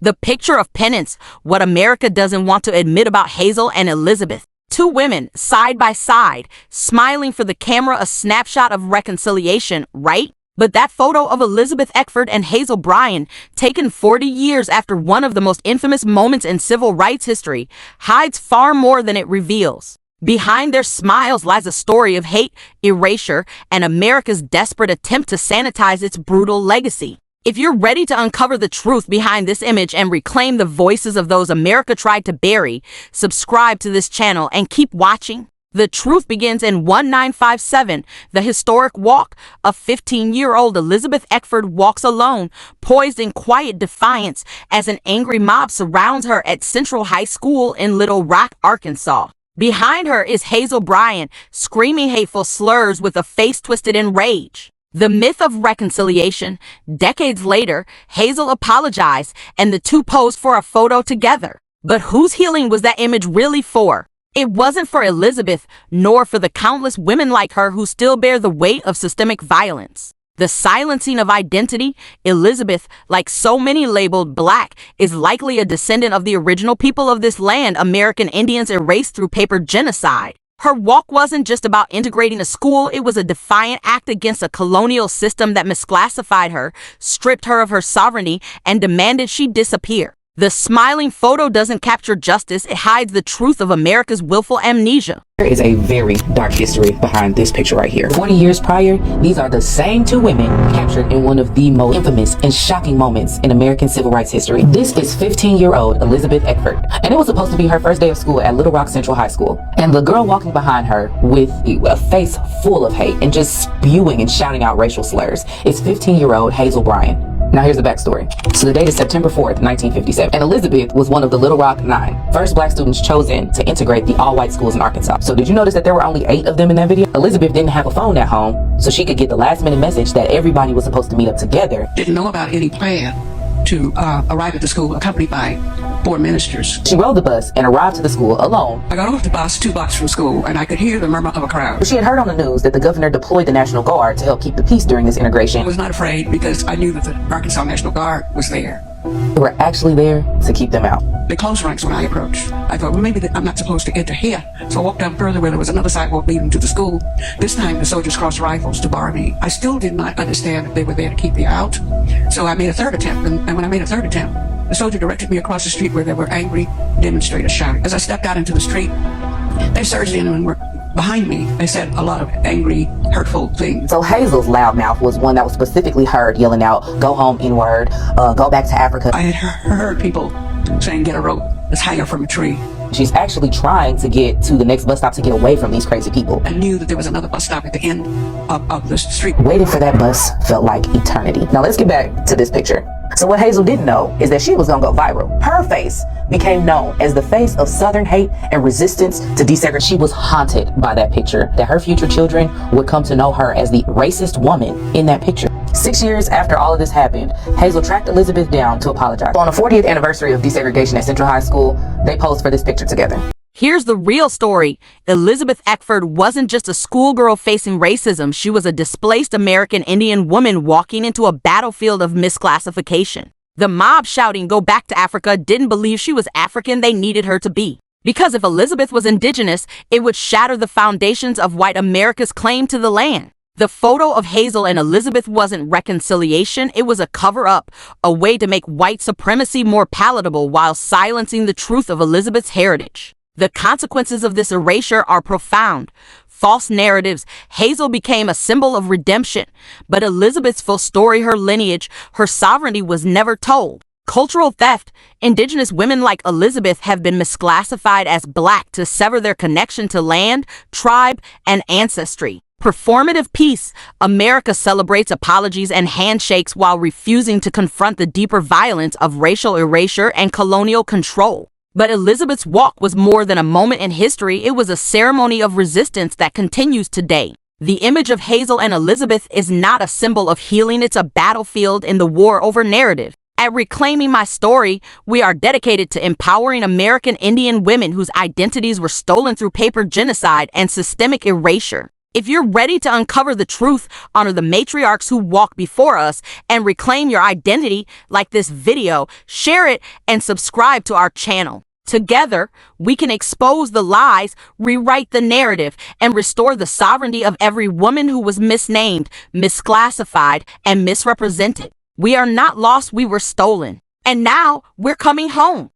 The picture of Penance, what America doesn't want to admit about Hazel and Elizabeth. Two women, side by side, smiling for the camera, a snapshot of reconciliation, right? But that photo of Elizabeth Eckford and Hazel Bryan, taken 40 years after one of the most infamous moments in civil rights history, hides far more than it reveals. Behind their smiles lies a story of hate, erasure, and America's desperate attempt to sanitize its brutal legacy. If you're ready to uncover the truth behind this image and reclaim the voices of those America tried to bury, subscribe to this channel and keep watching. The truth begins in 1957, the historic walk. A 15-year-old Elizabeth Eckford walks alone, poised in quiet defiance as an angry mob surrounds her at Central High School in Little Rock, Arkansas. Behind her is Hazel Bryan, screaming hateful slurs with a face twisted in rage. The myth of reconciliation. Decades later, Hazel apologized and the two posed for a photo together. But whose healing was that image really for? It wasn't for Elizabeth, nor for the countless women like her who still bear the weight of systemic violence. The silencing of identity. Elizabeth, like so many labeled Black, is likely a descendant of the original people of this land, American Indians erased through paper genocide. Her walk wasn't just about integrating a school, it was a defiant act against a colonial system that misclassified her, stripped her of her sovereignty, and demanded she disappear. The smiling photo doesn't capture justice, it hides the truth of America's willful amnesia. There is a very dark history behind this picture right here. 40 years prior, these are the same two women captured in one of the most infamous and shocking moments in American civil rights history. This is 15-year-old Elizabeth Eckford, and it was supposed to be her first day of school at Little Rock Central High School. And the girl walking behind her with a face full of hate and just spewing and shouting out racial slurs is 15-year-old Hazel Bryan. Now here's the backstory. So the date is September 4th, 1957, and Elizabeth was one of the Little Rock 9, first Black students chosen to integrate the all-white schools in Arkansas. So did you notice that there were only 8 of them in that video? Elizabeth didn't have a phone at home, so she could get the last-minute message that everybody was supposed to meet up together. Didn't know about any plan to arrive at the school accompanied by 4 ministers. She rode the bus and arrived to the school alone. I got off the bus 2 blocks from school, and I could hear the murmur of a crowd. She had heard on the news that the governor deployed the National Guard to help keep the peace during this integration. I was not afraid because I knew that the Arkansas National Guard was there. They were actually there to keep them out. They closed ranks when I approached. I thought, well, maybe I'm not supposed to enter here. So I walked down further where there was another sidewalk leading to the school. This time the soldiers crossed rifles to bar me. I still did not understand that they were there to keep me out. So I made a third attempt, and when I made a third attempt, the soldier directed me across the street where there were angry demonstrators shouting. As I stepped out into the street, they surged in and were behind me. They said a lot of angry, hurtful things. So Hazel's loudmouth was one that was specifically heard yelling out, "Go home, N-word, go back to Africa." I had heard people saying, "Get a rope, let's hang her from a tree." She's actually trying to get to the next bus stop to get away from these crazy people. I knew that there was another bus stop at the end of the street. Waiting for that bus felt like eternity. Now let's get back to this picture. So what Hazel didn't know is that she was gonna go viral. Her face became known as the face of Southern hate and resistance to desegregation. She was haunted by that picture, that her future children would come to know her as the racist woman in that picture. 6 years after all of this happened, Hazel tracked Elizabeth down to apologize. On the 40th anniversary of desegregation at Central High School, they posed for this picture together. Here's the real story. Elizabeth Eckford wasn't just a schoolgirl facing racism. She was a displaced American Indian woman walking into a battlefield of misclassification. The mob shouting, "Go back to Africa," didn't believe she was African they needed her to be. Because if Elizabeth was indigenous, it would shatter the foundations of white America's claim to the land. The photo of Hazel and Elizabeth wasn't reconciliation, it was a cover-up, a way to make white supremacy more palatable while silencing the truth of Elizabeth's heritage. The consequences of this erasure are profound. False narratives. Hazel became a symbol of redemption, but Elizabeth's full story, her lineage, her sovereignty was never told. Cultural theft. Indigenous women like Elizabeth have been misclassified as Black to sever their connection to land, tribe, and ancestry. Performative peace. America celebrates apologies and handshakes while refusing to confront the deeper violence of racial erasure and colonial control. But Elizabeth's walk was more than a moment in history, it was a ceremony of resistance that continues today. The image of Hazel and Elizabeth is not a symbol of healing, it's a battlefield in the war over narrative. At Reclaiming My Story, we are dedicated to empowering American Indian women whose identities were stolen through paper genocide and systemic erasure. If you're ready to uncover the truth, honor the matriarchs who walk before us, and reclaim your identity like this video, share it and subscribe to our channel. Together, we can expose the lies, rewrite the narrative, and restore the sovereignty of every woman who was misnamed, misclassified, and misrepresented. We are not lost, we were stolen. And now we're coming home.